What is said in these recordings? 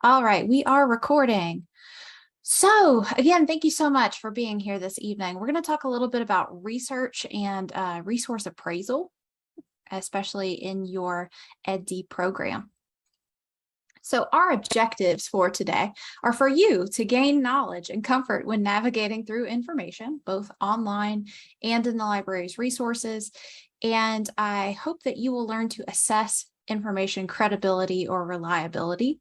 All right, we are recording. So again, thank you so much for being here this evening. We're going to talk a little bit about research and resource appraisal, especially in your EdD program. So our objectives for today are for you to gain knowledge and comfort when navigating through information, both online and in the library's resources. And I hope that you will learn to assess information credibility or reliability.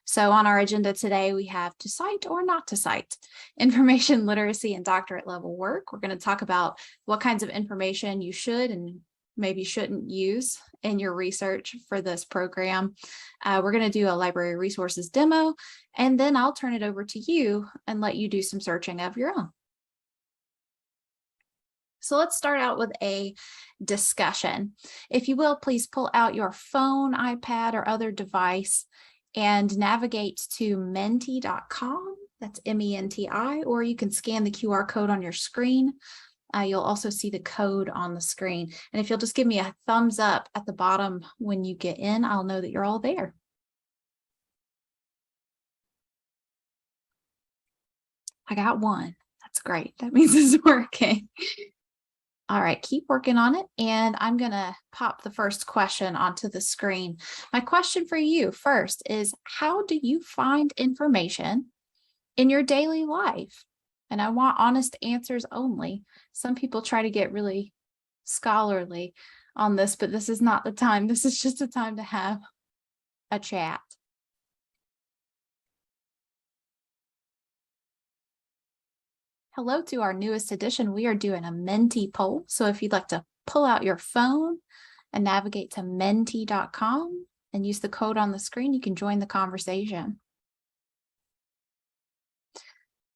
So on our agenda today, we have to cite or not to cite, information literacy and doctorate level work. We're going to talk about what kinds of information you should and maybe shouldn't use in your research for this program. We're going to do a library resources demo, and then I'll turn it over to you and let you do some searching of your own. So let's start out with a discussion. If you will, please pull out your phone, iPad, or other device and navigate to menti.com. That's MENTI, or you can scan the QR code on your screen. You'll also see the code on the screen. And if you'll just give me a thumbs up at the bottom when you get in, I'll know that you're all there. I got one. That's great. That means it's working. All right, keep working on it. And I'm going to pop the first question onto the screen. My question for you first is, how do you find information in your daily life? And I want honest answers only. Some people try to get really scholarly on this, but this is not the time. This is just a time to have a chat. Hello to our newest edition. We are doing a Menti poll. So if you'd like to pull out your phone and navigate to menti.com and use the code on the screen, you can join the conversation.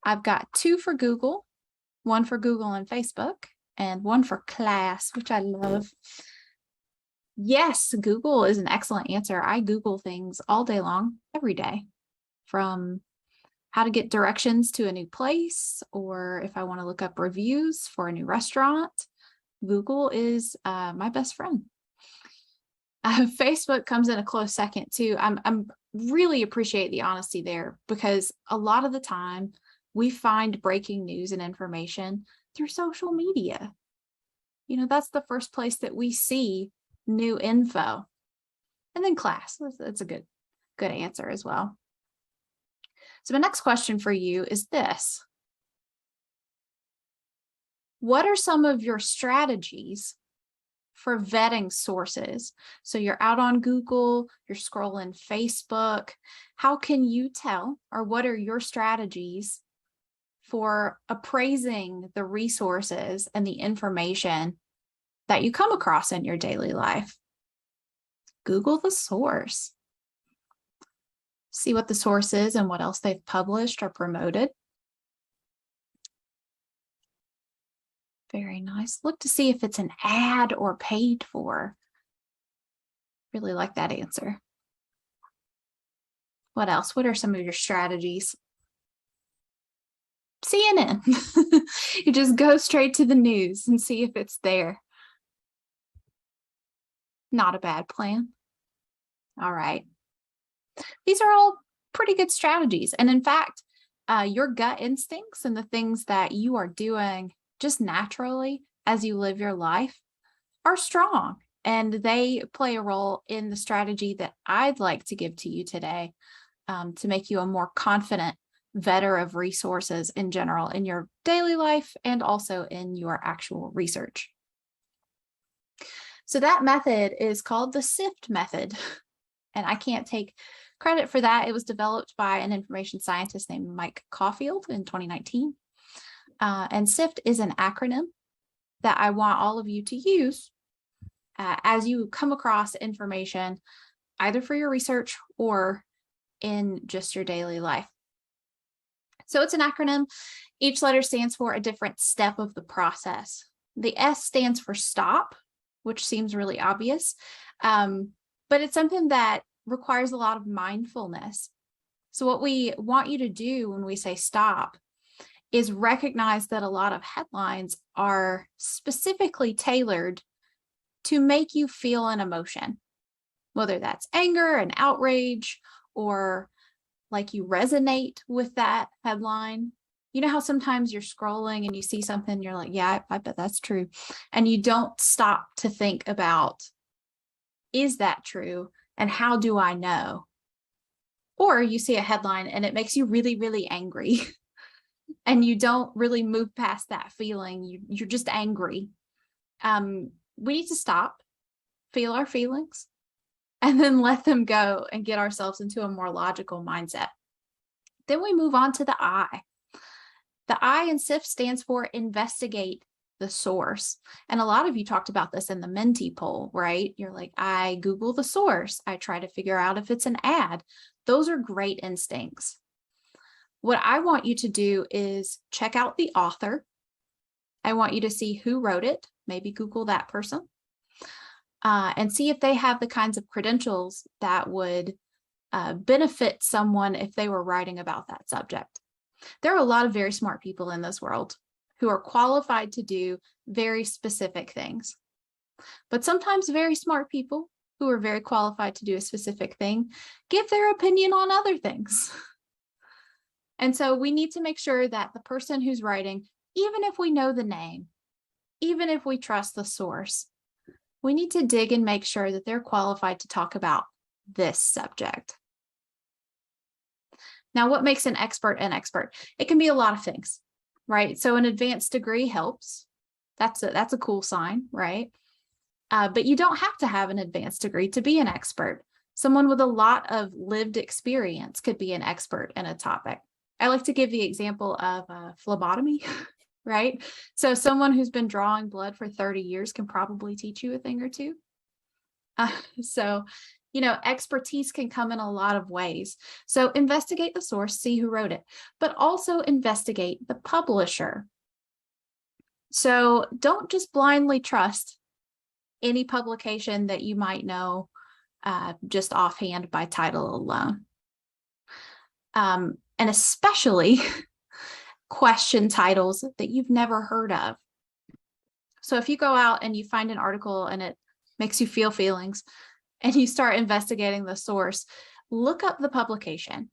I've got 2 for Google, 1 for Google and Facebook, and 1 for class, which I love. Yes, Google is an excellent answer. I Google things all day long, every day, from how to get directions to a new place, or if I want to look up reviews for a new restaurant. Google is my best friend. Facebook comes in a close second too. I'm really appreciate the honesty there, because a lot of the time we find breaking news and information through social media. You know, that's the first place that we see new info. And then class, that's a good answer as well. So my next question for you is this. What are some of your strategies for vetting sources? So you're out on Google, you're scrolling Facebook. How can you tell, or what are your strategies for appraising the resources and the information that you come across in your daily life? Google the source. See what the source is and what else they've published or promoted. Very nice. Look to see if it's an ad or paid for. Really like that answer. What else? What are some of your strategies? CNN. You just go straight to the news and see if it's there. Not a bad plan. All right. These are all pretty good strategies. And in fact, your gut instincts and the things that you are doing just naturally as you live your life are strong. And they play a role in the strategy that I'd like to give to you today to make you a more confident vetter of resources in general in your daily life and also in your actual research. So that method is called the SIFT method. And I can't take credit for that. It was developed by an information scientist named Mike Caulfield in 2019. And SIFT is an acronym that I want all of you to use as you come across information, either for your research or in just your daily life. So it's an acronym. Each letter stands for a different step of the process. The S stands for stop, which seems really obvious, but it's something that requires a lot of mindfulness. So what we want you to do when we say stop is recognize that a lot of headlines are specifically tailored to make you feel an emotion, whether that's anger and outrage or like you resonate with that headline. You know how sometimes you're scrolling and you see something, you're like, yeah, I bet that's true. And you don't stop to think about, is that true? And how do I know? Or you see a headline and it makes you really, really angry. And you don't really move past that feeling. You're just angry. We need to stop, feel our feelings, and then let them go and get ourselves into a more logical mindset. Then we move on to the I. The I in SIFT stands for investigate the source. And a lot of you talked about this in the Menti poll, right? You're like, I Google the source. I try to figure out if it's an ad. Those are great instincts. What I want you to do is check out the author. I want you to see who wrote it, maybe Google that person, and see if they have the kinds of credentials that would benefit someone if they were writing about that subject. There are a lot of very smart people in this world who are qualified to do very specific things. But sometimes very smart people who are very qualified to do a specific thing give their opinion on other things. And so we need to make sure that the person who's writing, even if we know the name, even if we trust the source, we need to dig and make sure that they're qualified to talk about this subject. Now, what makes an expert an expert? It can be a lot of things, right? So an advanced degree helps. That's a cool sign, right? But you don't have to have an advanced degree to be an expert. Someone with a lot of lived experience could be an expert in a topic. I like to give the example of phlebotomy, right? So someone who's been drawing blood for 30 years can probably teach you a thing or two. So, you know, expertise can come in a lot of ways. So investigate the source, see who wrote it, but also investigate the publisher. So don't just blindly trust any publication that you might know just offhand by title alone. And especially question titles that you've never heard of. So if you go out and you find an article and it makes you feel feelings and you start investigating the source, look up the publication,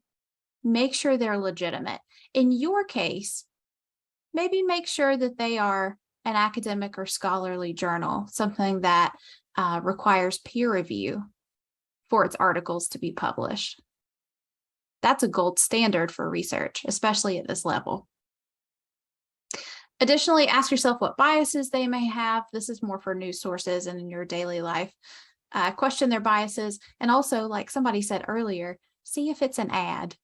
make sure they're legitimate. In your case, maybe make sure that they are an academic or scholarly journal, something that requires peer review for its articles to be published. That's a gold standard for research, especially at this level. Additionally, ask yourself what biases they may have. This is more for news sources and in your daily life. Question their biases. And also, like somebody said earlier, see if it's an ad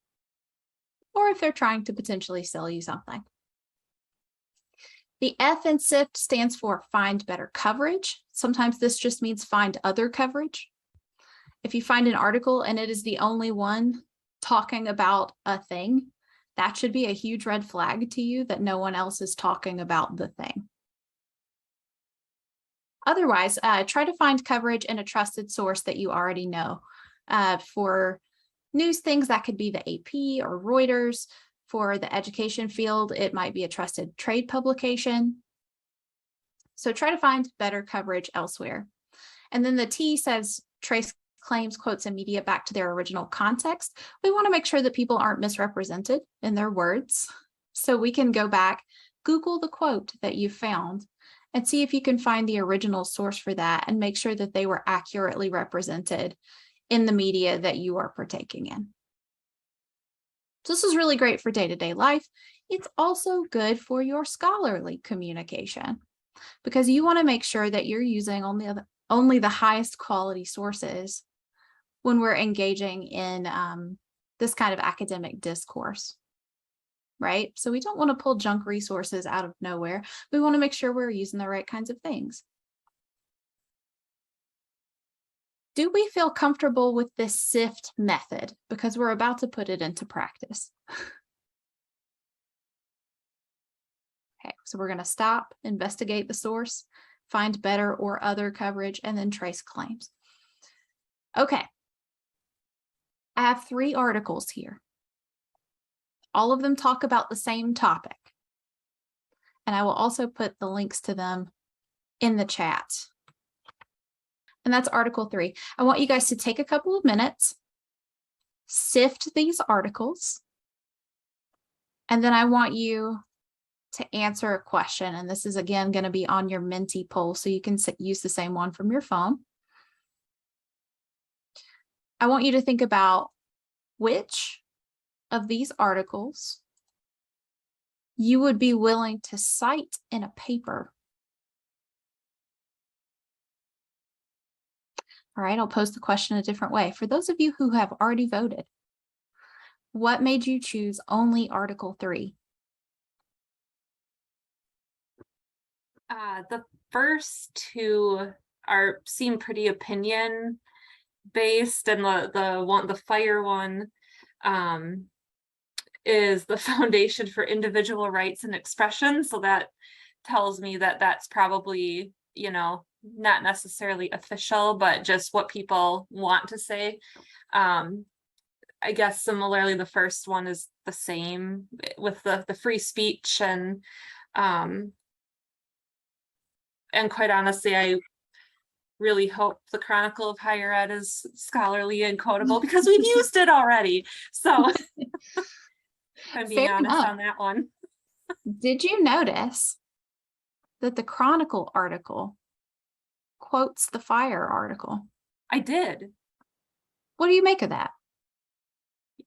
or if they're trying to potentially sell you something. The F in SIFT stands for find better coverage. Sometimes this just means find other coverage. If you find an article and it is the only one talking about a thing, that should be a huge red flag to you that no one else is talking about the thing. Otherwise, try to find coverage in a trusted source that you already know. For news things, that could be the AP or Reuters. For the education field, it might be a trusted trade publication. So try to find better coverage elsewhere. And then the T says trace claims, quotes, and media back to their original context. We want to make sure that people aren't misrepresented in their words. So we can go back, Google the quote that you found, and see if you can find the original source for that and make sure that they were accurately represented in the media that you are partaking in. So this is really great for day-to-day life. It's also good for your scholarly communication because you want to make sure that you're using only the highest quality sources when we're engaging in this kind of academic discourse, right? So we don't want to pull junk resources out of nowhere. We want to make sure we're using the right kinds of things. Do we feel comfortable with this SIFT method? Because we're about to put it into practice. Okay, so we're going to stop, investigate the source, find better or other coverage, and then trace claims. Okay. I have 3 articles here. All of them talk about the same topic. And I will also put the links to them in the chat. And that's Article 3. I want you guys to take a couple of minutes sift these articles, and then I want you to answer a question. And this is, again, going to be on your Menti poll, so you can use the same one from your phone. I want you to think about which of these articles you would be willing to cite in a paper. All right, I'll pose the question a different way. For those of you who have already voted, what made you choose only Article 3? The first two seem pretty opinion based, and the fire one is the foundation for individual rights and expression. So that tells me that that's probably, not necessarily official, but just what people want to say. I guess similarly, the first one is the same with the free speech, and quite honestly, I really hope the Chronicle of Higher Ed is scholarly and quotable, because we've used it already. So I'm being honest on that one. Did you notice that the Chronicle article quotes the fire article? I did. What do you make of that?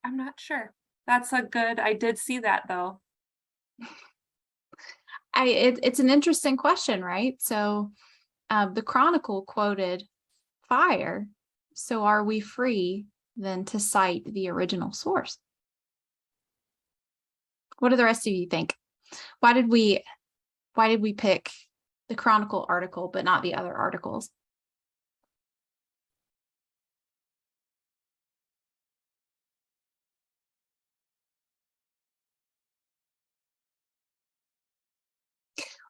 I'm not sure. I did see that though. It's an interesting question, right? So the Chronicle quoted fire. So are we free then to cite the original source? What do the rest of you think? Why did we pick the Chronicle article but not the other articles?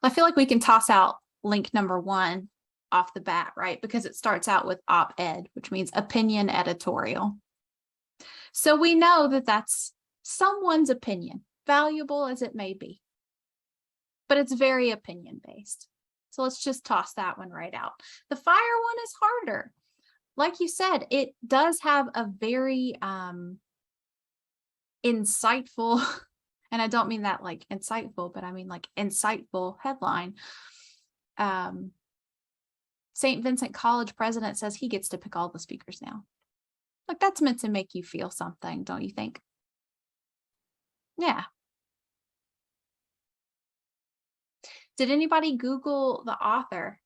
I feel like we can toss out link number 1 off the bat, right? Because it starts out with op-ed, which means opinion editorial. So we know that that's someone's opinion, valuable as it may be, but it's very opinion based. So let's just toss that one right out. The fire one is harder. Like you said, it does have a very insightful, and I don't mean that like insightful, but I mean like insightful headline. St. Vincent College president says he gets to pick all the speakers now. Like, that's meant to make you feel something, don't you think? Yeah. Did anybody Google the author?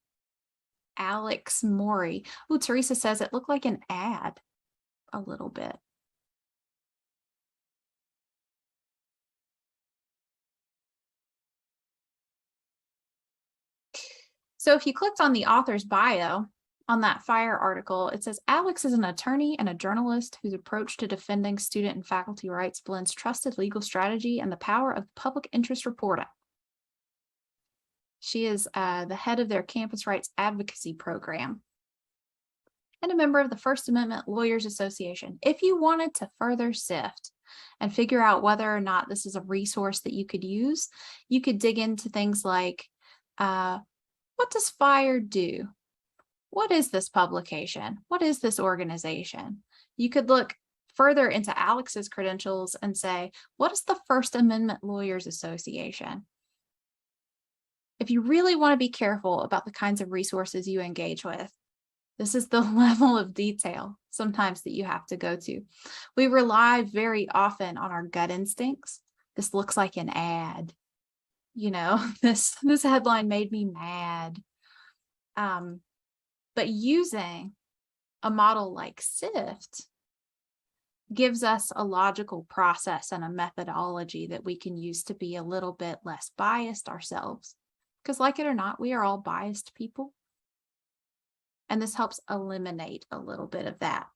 Alex Morey. Oh, Teresa says it looked like an ad a little bit. So if you clicked on the author's bio on that fire article, it says Alex is an attorney and a journalist whose approach to defending student and faculty rights blends trusted legal strategy and the power of public interest reporting. She is the head of their campus rights advocacy program and a member of the First Amendment Lawyers Association. If you wanted to further sift and figure out whether or not this is a resource that you could use, you could dig into things like, what does FIRE do? What is this publication? What is this organization? You could look further into Alex's credentials and say, what is the First Amendment Lawyers Association? If you really want to be careful about the kinds of resources you engage with, this is the level of detail sometimes that you have to go to. We rely very often on our gut instincts. This looks like an ad. This headline made me mad. But using a model like SIFT gives us a logical process and a methodology that we can use to be a little bit less biased ourselves. Because like it or not, we are all biased people. And this helps eliminate a little bit of that.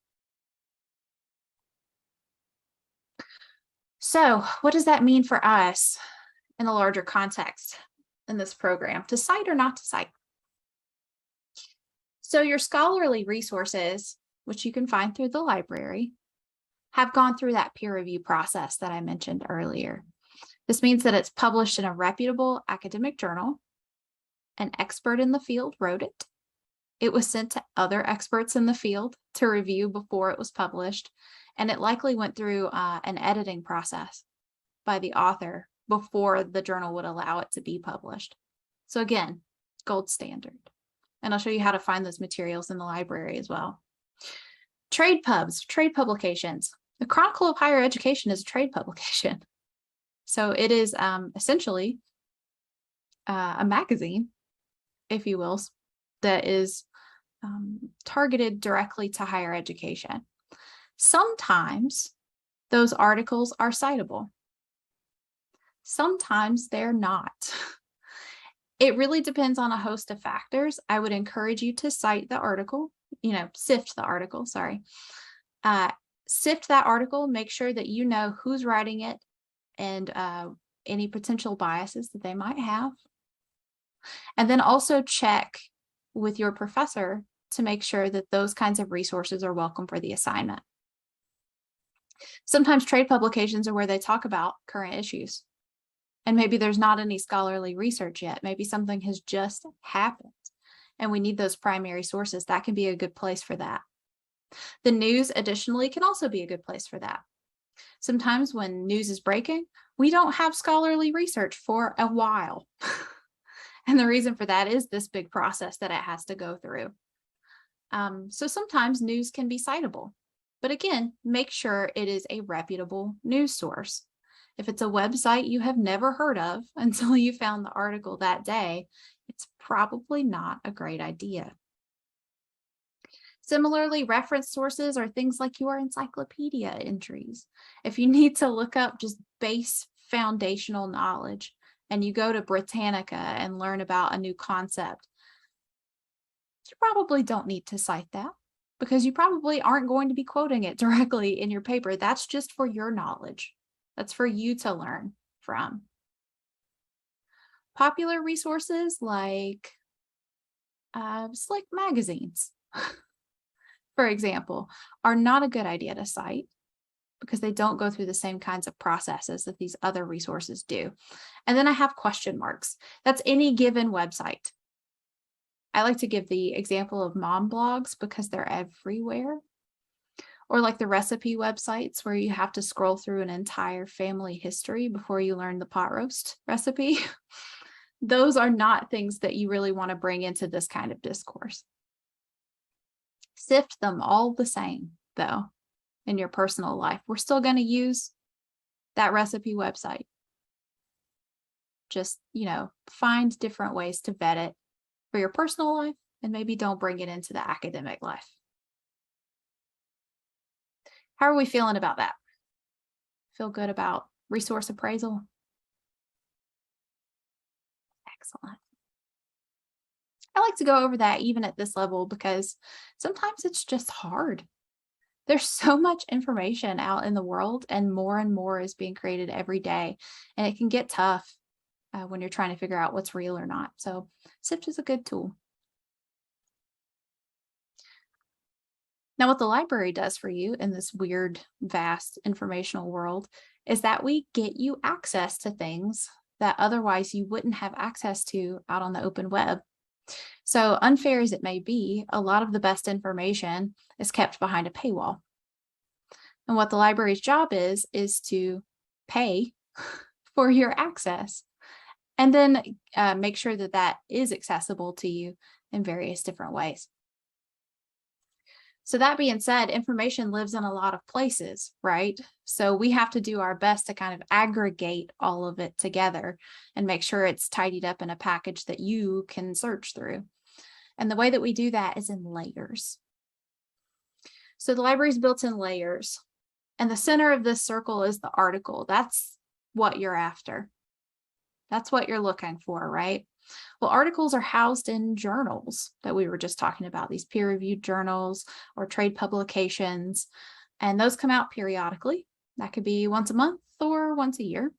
So what does that mean for us in the larger context in this program, to cite or not to cite? So your scholarly resources, which you can find through the library, have gone through that peer review process that I mentioned earlier. This means that it's published in a reputable academic journal. An expert in the field wrote it. It was sent to other experts in the field to review before it was published, and it likely went through an editing process by the author before the journal would allow it to be published. So again, gold standard. And I'll show you how to find those materials in the library as well. Trade pubs, trade publications. The Chronicle of Higher Education is a trade publication. So it is essentially a magazine, if you will, that is targeted directly to higher education. Sometimes those articles are citable. Sometimes they're not. It really depends on a host of factors. I would encourage you to cite the article, sift the article, sorry. Sift that article, make sure that you know who's writing it and any potential biases that they might have. And then also check with your professor to make sure that those kinds of resources are welcome for the assignment. Sometimes trade publications are where they talk about current issues. And maybe there's not any scholarly research yet. Maybe something has just happened and we need those primary sources. That can be a good place for that. The news, additionally, can also be a good place for that. Sometimes when news is breaking, we don't have scholarly research for a while. And the reason for that is this big process that it has to go through. So sometimes news can be citable. But again, make sure it is a reputable news source. If it's a website you have never heard of until you found the article that day, it's probably not a great idea. Similarly, reference sources are things like your encyclopedia entries. If you need to look up just base foundational knowledge and you go to Britannica and learn about a new concept, you probably don't need to cite that because you probably aren't going to be quoting it directly in your paper. That's just for your knowledge. That's for you to learn from. Popular resources like magazines, for example, are not a good idea to cite because they don't go through the same kinds of processes that these other resources do. And then I have question marks. That's any given website. I like to give the example of mom blogs because they're everywhere. Or like the recipe websites where you have to scroll through an entire family history before you learn the pot roast recipe. Those are not things that you really want to bring into this kind of discourse. Sift them all the same, though, in your personal life. We're still going to use that recipe website. Just, find different ways to vet it for your personal life and maybe don't bring it into the academic life. How are we feeling about that? Feel good about resource appraisal? Excellent. I like to go over that even at this level because sometimes it's just hard. There's so much information out in the world and more is being created every day. And it can get tough when you're trying to figure out what's real or not. So SIFT is a good tool. Now, what the library does for you in this weird, vast informational world is that we get you access to things that otherwise you wouldn't have access to out on the open web. So unfair as it may be, a lot of the best information is kept behind a paywall. And what the library's job is to pay for your access and then make sure that that is accessible to you in various different ways. So that being said, information lives in a lot of places, right? So we have to do our best to kind of aggregate all of it together and make sure it's tidied up in a package that you can search through. And the way that we do that is in layers. So the library is built in layers, and the center of this circle is the article. That's what you're after. That's what you're looking for, right? Well, articles are housed in journals that we were just talking about, these peer-reviewed journals or trade publications, and those come out periodically. That could be once a month or once a year.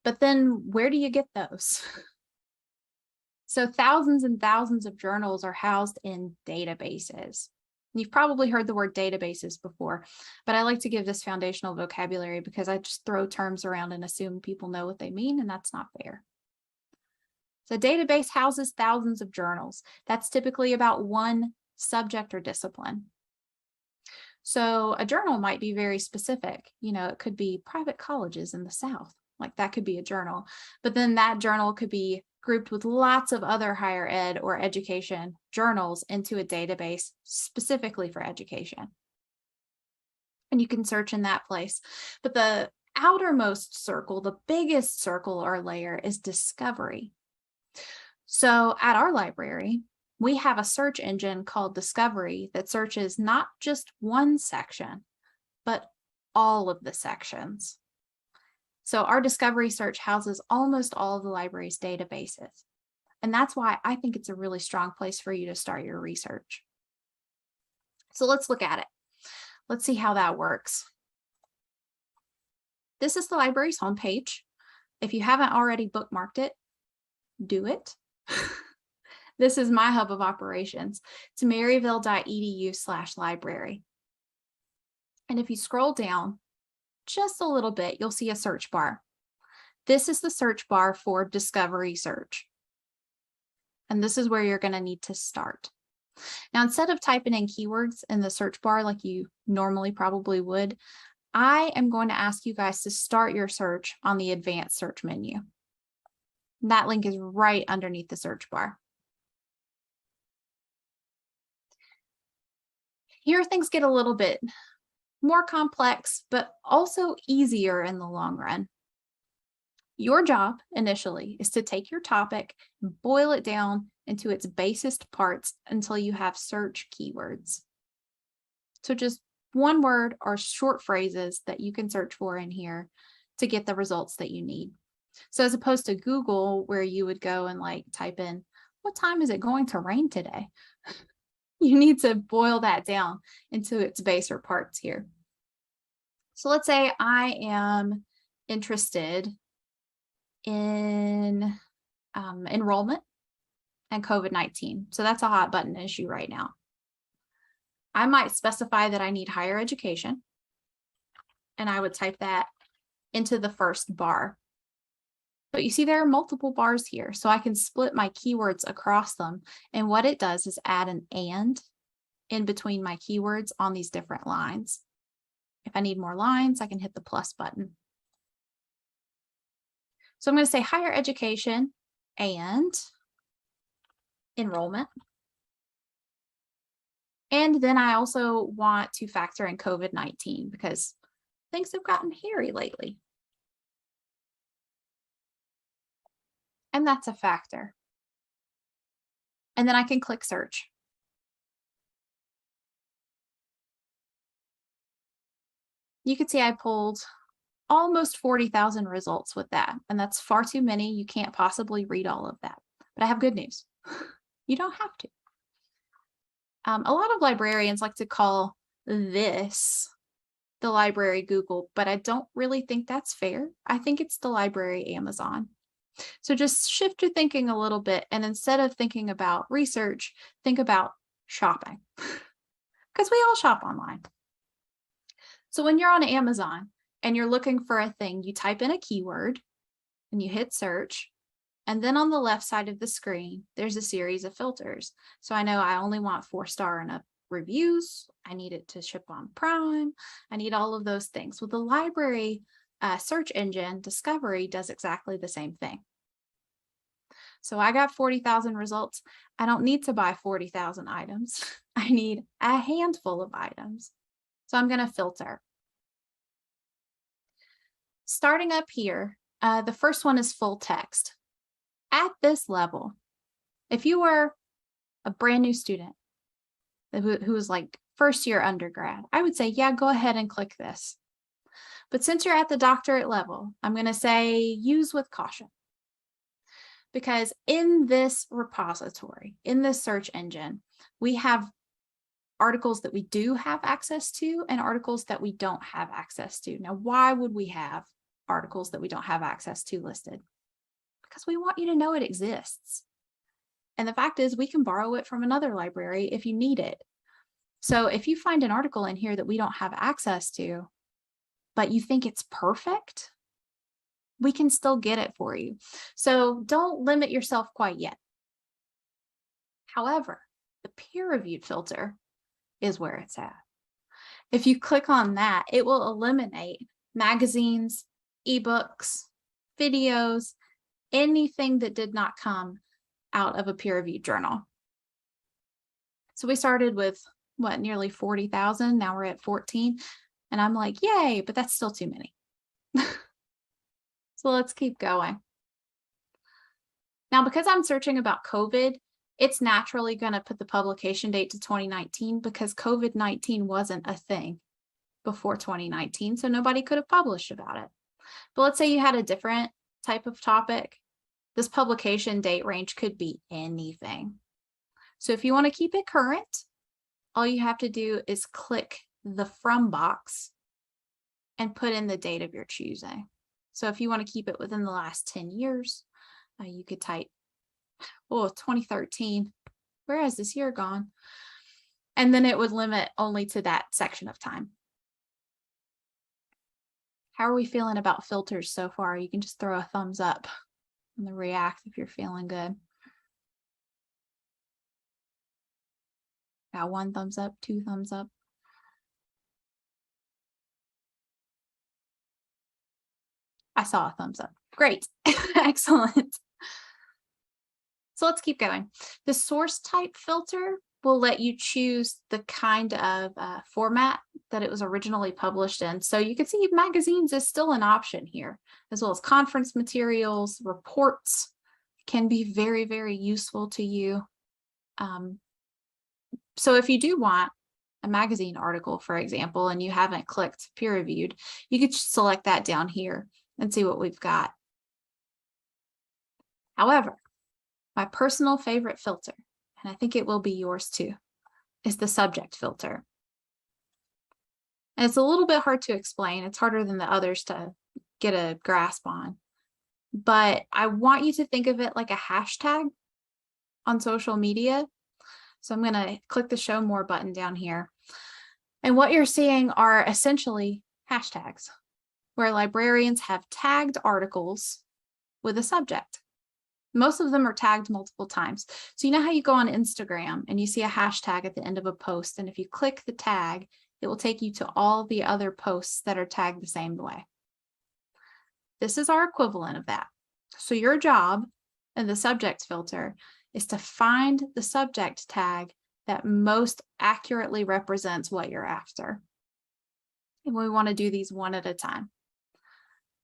But then where do you get those? So thousands and thousands of journals are housed in databases. You've probably heard the word databases before, but I like to give this foundational vocabulary because I just throw terms around and assume people know what they mean, and that's not fair. So a database houses thousands of journals. That's typically about one subject or discipline. So a journal might be very specific. It could be private colleges in the South. Like that could be a journal. But then that journal could be grouped with lots of other higher ed or education journals into a database specifically for education. And you can search in that place. But the outermost circle, the biggest circle or layer, is discovery. So at our library, we have a search engine called Discovery that searches not just one section, but all of the sections. So our Discovery search houses almost all of the library's databases. And that's why I think it's a really strong place for you to start your research. So let's look at it. Let's see how that works. This is the library's homepage. If you haven't already bookmarked it, do it. This is my hub of operations. It's maryville.edu/library. And if you scroll down just a little bit, you'll see a search bar. This is the search bar for Discovery search. And this is where you're going to need to start. Now, instead of typing in keywords in the search bar like you normally probably would, I am going to ask you guys to start your search on the advanced search menu. That link is right underneath the search bar. Here things get a little bit more complex, but also easier in the long run. Your job initially is to take your topic and boil it down into its basest parts until you have search keywords. So just one word or short phrases that you can search for in here to get the results that you need. So as opposed to Google, where you would go and type in, what time is it going to rain today? You need to boil that down into its baser parts here. So let's say I am interested in enrollment and COVID-19. So that's a hot button issue right now. I might specify that I need higher education, and I would type that into the first bar. But you see there are multiple bars here, so I can split my keywords across them. And what it does is add an and in between my keywords on these different lines. If I need more lines, I can hit the plus button. So I'm going to say higher education and enrollment. And then I also want to factor in COVID-19 because things have gotten hairy lately. And that's a factor. And then I can click search. You can see I pulled almost 40,000 results with that. And that's far too many. You can't possibly read all of that. But I have good news. You don't have to. A lot of librarians like to call this the library Google, but I don't really think that's fair. I think it's the library Amazon. So just shift your thinking a little bit, and instead of thinking about research, think about shopping, because we all shop online. So when you're on Amazon and you're looking for a thing, you type in a keyword and you hit search. And then on the left side of the screen, there's a series of filters. So I know I only want 4-star and up reviews. I need it to ship on Prime. I need all of those things. Well, the library search engine, Discovery, does exactly the same thing. So I got 40,000 results. I don't need to buy 40,000 items. I need a handful of items. So I'm going to filter. Starting up here, the first one is full text. At this level, if you were a brand new student who was like first year undergrad, I would say, yeah, go ahead and click this. But since you're at the doctorate level, I'm going to say use with caution. Because in this repository, in this search engine, we have articles that we do have access to and articles that we don't have access to. Now, why would we have articles that we don't have access to listed? Because we want you to know it exists. And the fact is, we can borrow it from another library if you need it. So if you find an article in here that we don't have access to, but you think it's perfect, we can still get it for you. So don't limit yourself quite yet. However, the peer-reviewed filter is where it's at. If you click on that, it will eliminate magazines, ebooks, videos, anything that did not come out of a peer-reviewed journal. So we started with what, nearly 40,000. Now we're at 14. And I'm like, yay, but that's still too many. So let's keep going. Now, because I'm searching about COVID, it's naturally going to put the publication date to 2019 because COVID-19 wasn't a thing before 2019. So nobody could have published about it. But let's say you had a different type of topic. This publication date range could be anything. So if you want to keep it current, all you have to do is click the from box and put in the date of your choosing. So if you want to keep it within the last 10 years, you could type, 2013. Where has this year gone? And then it would limit only to that section of time. How are we feeling about filters so far? You can just throw a thumbs up on the react if you're feeling good. Got 1 thumbs up, 2 thumbs up. I saw a thumbs up. Great. Excellent. So let's keep going. The source type filter will let you choose the kind of format that it was originally published in. So you can see magazines is still an option here, as well as conference materials, reports can be very, very useful to you. So if you do want a magazine article, for example, and you haven't clicked peer reviewed, you could select that down here and see what we've got. However, my personal favorite filter, and I think it will be yours too, is the subject filter. And it's a little bit hard to explain. It's harder than the others to get a grasp on. But I want you to think of it like a hashtag on social media. So I'm going to click the show more button down here. And what you're seeing are essentially hashtags where librarians have tagged articles with a subject. Most of them are tagged multiple times. So you know how you go on Instagram and you see a hashtag at the end of a post, and if you click the tag, it will take you to all the other posts that are tagged the same way. This is our equivalent of that. So your job in the subject filter is to find the subject tag that most accurately represents what you're after. And we want to do these one at a time.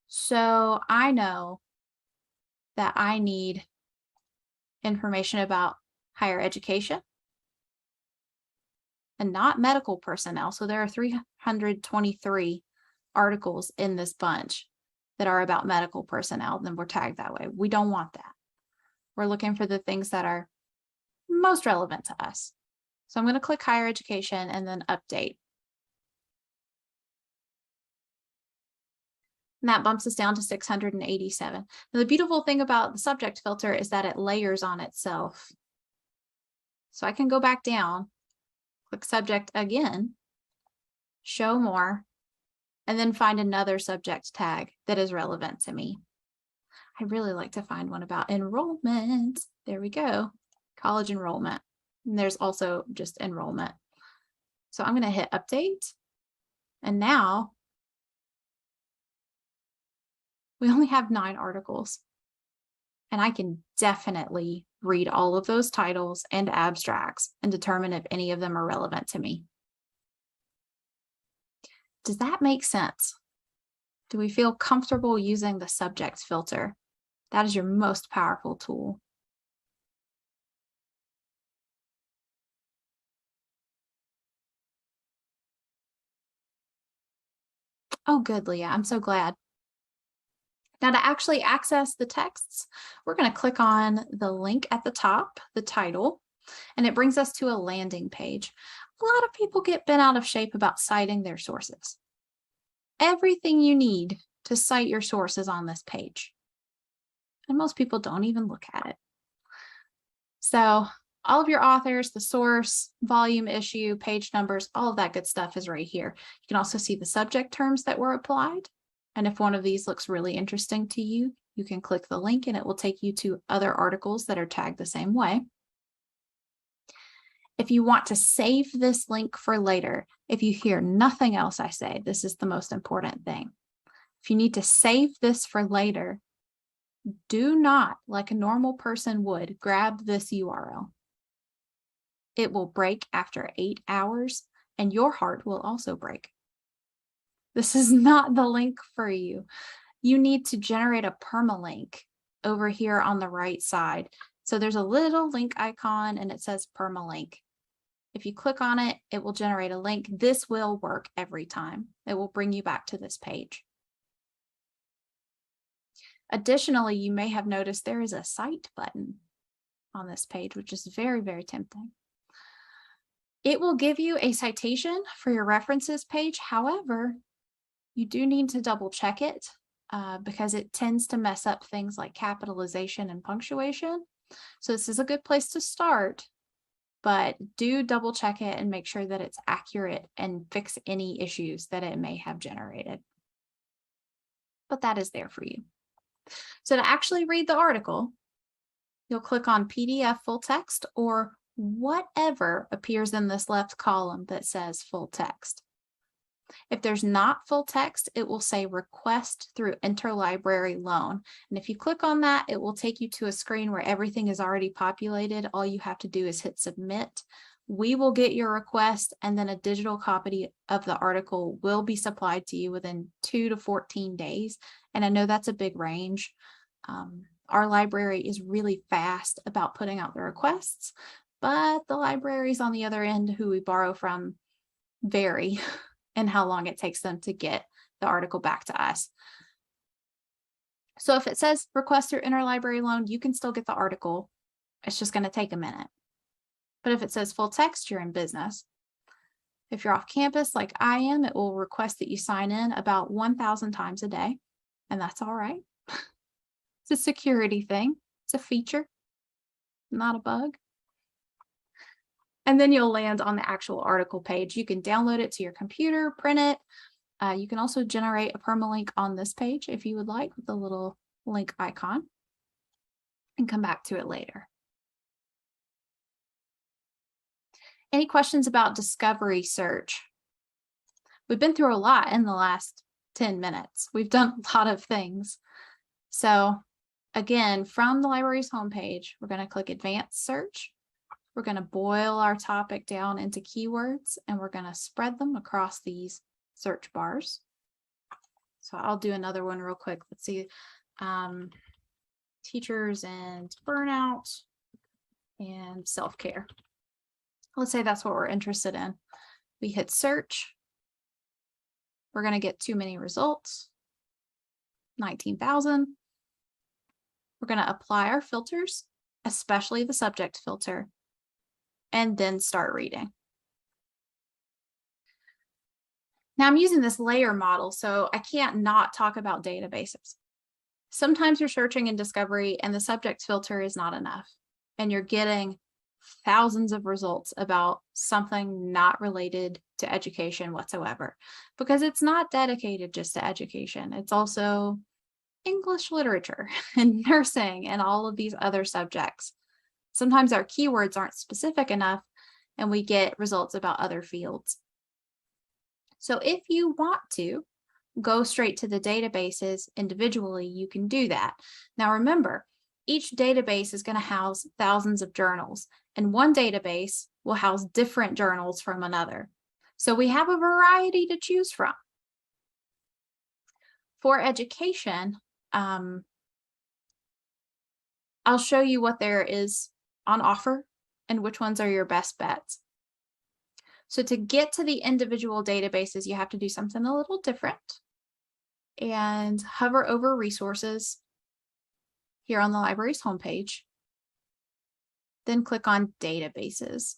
So I know that I need information about higher education and not medical personnel. So there are 323 articles in this bunch that are about medical personnel, then we're tagged that way. We don't want that. We're looking for the things that are most relevant to us. So I'm going to click higher education and then update. And that bumps us down to 687. Now, the beautiful thing about the subject filter is that it layers on itself. So I can go back down, click subject again, show more, and then find another subject tag that is relevant to me. I really like to find one about enrollment. There we go, college enrollment. And there's also just enrollment. So I'm going to hit update. And now we only have 9 articles. And I can definitely read all of those titles and abstracts and determine if any of them are relevant to me. Does that make sense? Do we feel comfortable using the subject filter? That is your most powerful tool. Oh, good, Leah. I'm so glad. Now, to actually access the texts, we're going to click on the link at the top, the title, and it brings us to a landing page. A lot of people get bent out of shape about citing their sources. Everything you need to cite your source is on this page. And most people don't even look at it. So all of your authors, the source, volume, issue, page numbers, all of that good stuff is right here. You can also see the subject terms that were applied. And if one of these looks really interesting to you, you can click the link and it will take you to other articles that are tagged the same way. If you want to save this link for later, if you hear nothing else I say, this is the most important thing. If you need to save this for later, do not, like a normal person would, grab this URL. It will break after 8 hours and your heart will also break. This is not the link for you. You need to generate a permalink over here on the right side. So there's a little link icon and it says permalink. If you click on it, it will generate a link. This will work every time. It will bring you back to this page. Additionally, you may have noticed there is a Cite button on this page, which is very, very tempting. It will give you a citation for your references page. However, you do need to double check it because it tends to mess up things like capitalization and punctuation. So this is a good place to start, but do double check it and make sure that it's accurate and fix any issues that it may have generated. But that is there for you. So to actually read the article, you'll click on PDF full text or whatever appears in this left column that says full text. If there's not full text, it will say request through interlibrary loan. And if you click on that, it will take you to a screen where everything is already populated. All you have to do is hit submit. We will get your request and then a digital copy of the article will be supplied to you within 2 to 14 days. And I know that's a big range. Our library is really fast about putting out the requests, but the libraries on the other end who we borrow from vary in how long it takes them to get the article back to us. So if it says request through interlibrary loan, you can still get the article. It's just going to take a minute. But if it says full text, you're in business. If you're off campus like I am, it will request that you sign in about 1,000 times a day, and that's all right. It's a security thing. It's a feature, not a bug. And then you'll land on the actual article page. You can download it to your computer, print it. You can also generate a permalink on this page if you would like, with the little link icon, and come back to it later. Any questions about discovery search? We've been through a lot in the last 10 minutes. We've done a lot of things. So again, from the library's homepage, we're going to click advanced search. We're going to boil our topic down into keywords and we're going to spread them across these search bars. So I'll do another one real quick. Let's see. Teachers and burnout and self-care. Let's say that's what we're interested in. We hit search. We're going to get too many results. 19,000. We're going to apply our filters, especially the subject filter, and then start reading. Now I'm using this layer model, so I can't not talk about databases. Sometimes you're searching in Discovery and the subject filter is not enough, and you're getting thousands of results about something not related to education whatsoever, because it's not dedicated just to education. It's also English literature and nursing and all of these other subjects. Sometimes our keywords aren't specific enough and we get results about other fields. So if you want to go straight to the databases individually, you can do that. Now remember, each database is going to house thousands of journals, and one database will house different journals from another. So we have a variety to choose from. For education, I'll show you what there is on offer and which ones are your best bets. So to get to the individual databases, you have to do something a little different and hover over resources here on the library's homepage. Then click on databases.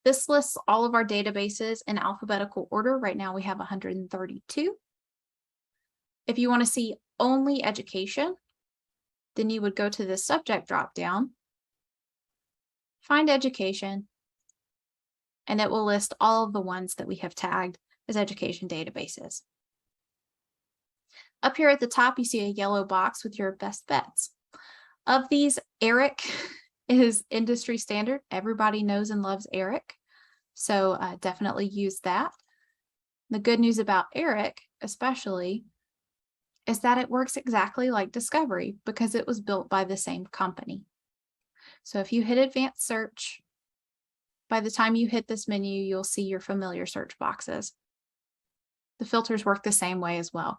This lists all of our databases in alphabetical order. Right now we have 132. If you want to see only education, then you would go to the subject dropdown, find education, and it will list all of the ones that we have tagged as education databases. Up here at the top, you see a yellow box with your best bets. Of these, ERIC is industry standard. Everybody knows and loves ERIC, so definitely use that. The good news about ERIC, especially, is that it works exactly like Discovery because it was built by the same company. So if you hit advanced search, by the time you hit this menu, you'll see your familiar search boxes. The filters work the same way as well.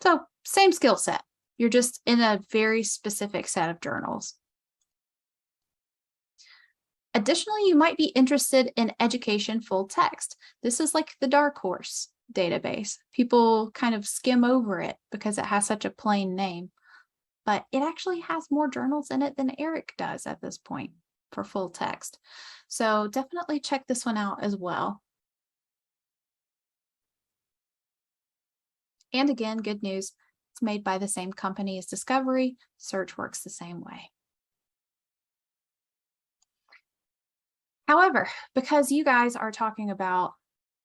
So same skill set. You're just in a very specific set of journals. Additionally, you might be interested in education full text. This is like the dark horse database. People kind of skim over it because it has such a plain name, but it actually has more journals in it than ERIC does at this point for full text. So definitely check this one out as well. And again, good news, it's made by the same company as Discovery. Search works the same way. However, because you guys are talking about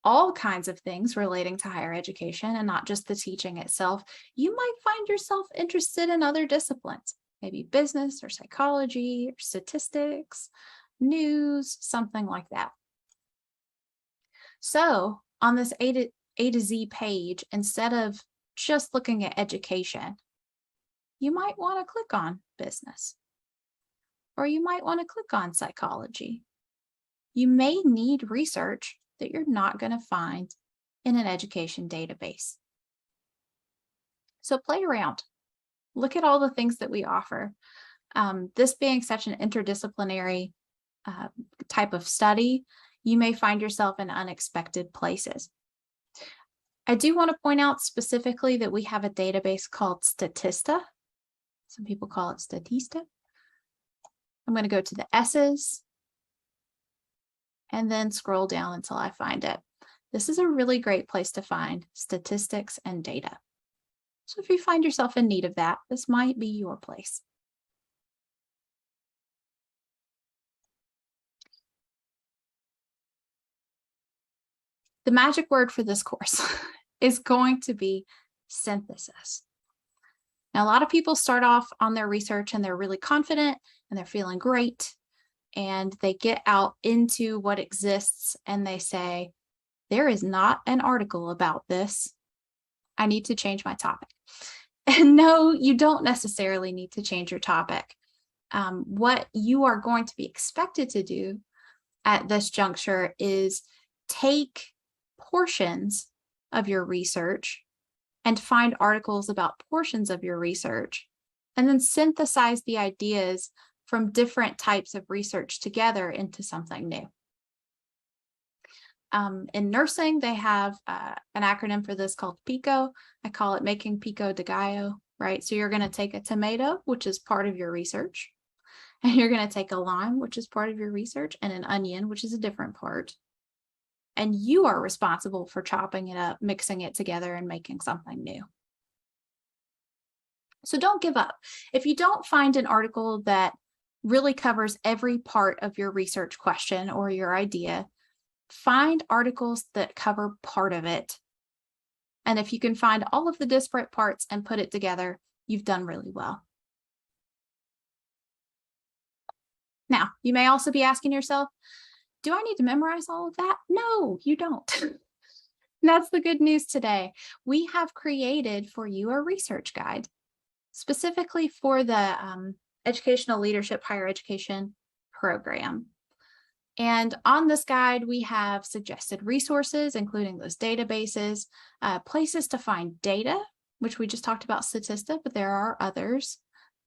all kinds of things relating to higher education and not just the teaching itself, you might find yourself interested in other disciplines, maybe business or psychology or statistics, news, something like that. So on this A to Z page, instead of just looking at education, you might want to click on business, or you might want to click on psychology. You may need research that you're not going to find in an education database. So play around. Look at all the things that we offer. This being such an interdisciplinary type of study, you may find yourself in unexpected places. I do want to point out specifically that we have a database called Statista. Some people call it Statista. I'm going to go to the S's and then scroll down until I find it. This is a really great place to find statistics and data. So if you find yourself in need of that, this might be your place. The magic word for this course is going to be synthesis. Now, a lot of people start off on their research and they're really confident and they're feeling great, and they get out into what exists and they say, there is not an article about this. I need to change my topic. And no, you don't necessarily need to change your topic. What you are going to be expected to do at this juncture is take portions of your research and find articles about portions of your research, and then synthesize the ideas from different types of research together into something new. In nursing, they have an acronym for this called PICO. I call it making pico de gallo, right? So you're going to take a tomato, which is part of your research, and you're going to take a lime, which is part of your research, and an onion, which is a different part. And you are responsible for chopping it up, mixing it together, and making something new. So don't give up. If you don't find an article that really covers every part of your research question or your idea, find articles that cover part of it. And if you can find all of the disparate parts and put it together, you've done really well. Now, you may also be asking yourself, do I need to memorize all of that? No, you don't. That's the good news today. We have created for you a research guide specifically for the Educational Leadership Higher Education program. And on this guide, we have suggested resources, including those databases, places to find data, which we just talked about Statista, but there are others.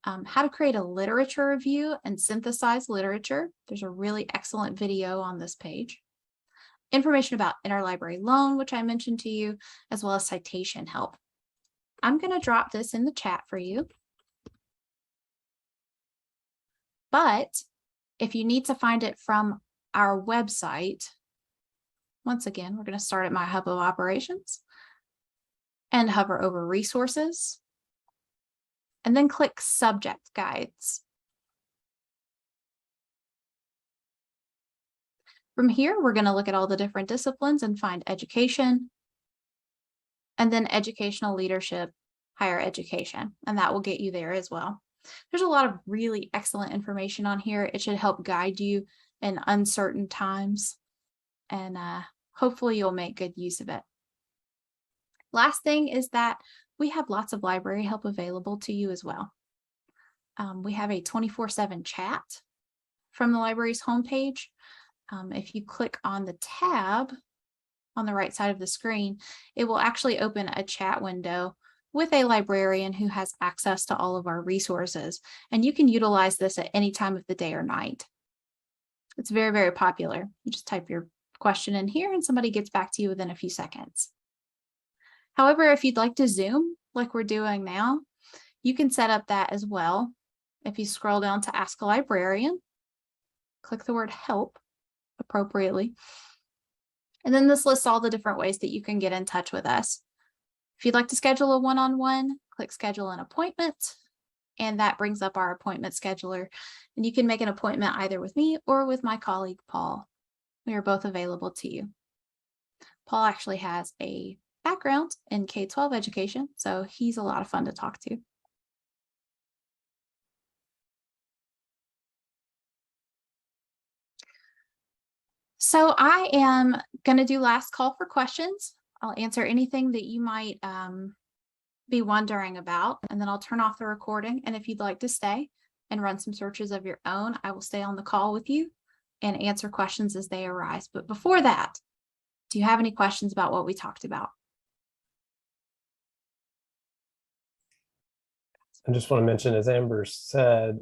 How to create a literature review and synthesize literature. There's a really excellent video on this page. Information about interlibrary loan, which I mentioned to you, as well as citation help. I'm going to drop this in the chat for you. But if you need to find it from our website, once again, we're going to start at my hub of operations and hover over resources, and then click subject guides. From here, we're going to look at all the different disciplines and find education, and then educational leadership, higher education, and that will get you there as well. There's a lot of really excellent information on here. It should help guide you in uncertain times, and hopefully you'll make good use of it. Last thing is that we have lots of library help available to you as well. We have a 24/7 chat from the library's homepage. If you click on the tab on the right side of the screen, it will actually open a chat window with a librarian who has access to all of our resources. And you can utilize this at any time of the day or night. It's very, very popular. You just type your question in here and somebody gets back to you within a few seconds. However, if you'd like to Zoom like we're doing now, you can set up that as well. If you scroll down to Ask a Librarian, click the word help appropriately. And then this lists all the different ways that you can get in touch with us. If you'd like to schedule a one-on-one, click schedule an appointment, and that brings up our appointment scheduler. And you can make an appointment either with me or with my colleague, Paul. We are both available to you. Paul actually has a background in K-12 education, so he's a lot of fun to talk to. So I am going to do last call for questions. I'll answer anything that you might be wondering about, and then I'll turn off the recording. And if you'd like to stay and run some searches of your own, I will stay on the call with you and answer questions as they arise. But before that, do you have any questions about what we talked about? I just want to mention, as Amber said,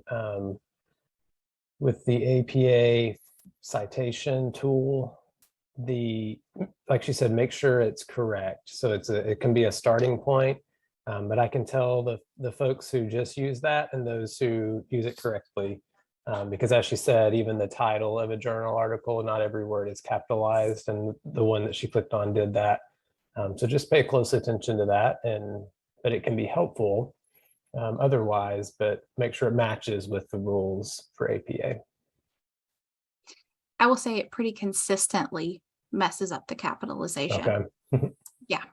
with the APA citation tool, like she said, make sure it's correct. So it can be a starting point, but I can tell the folks who just use that and those who use it correctly, because as she said, even the title of a journal article, not every word is capitalized, and the one that she clicked on did that. So just pay close attention to that, but it can be helpful otherwise, but make sure it matches with the rules for APA. I will say it pretty consistently messes up the capitalization. Okay. Yeah,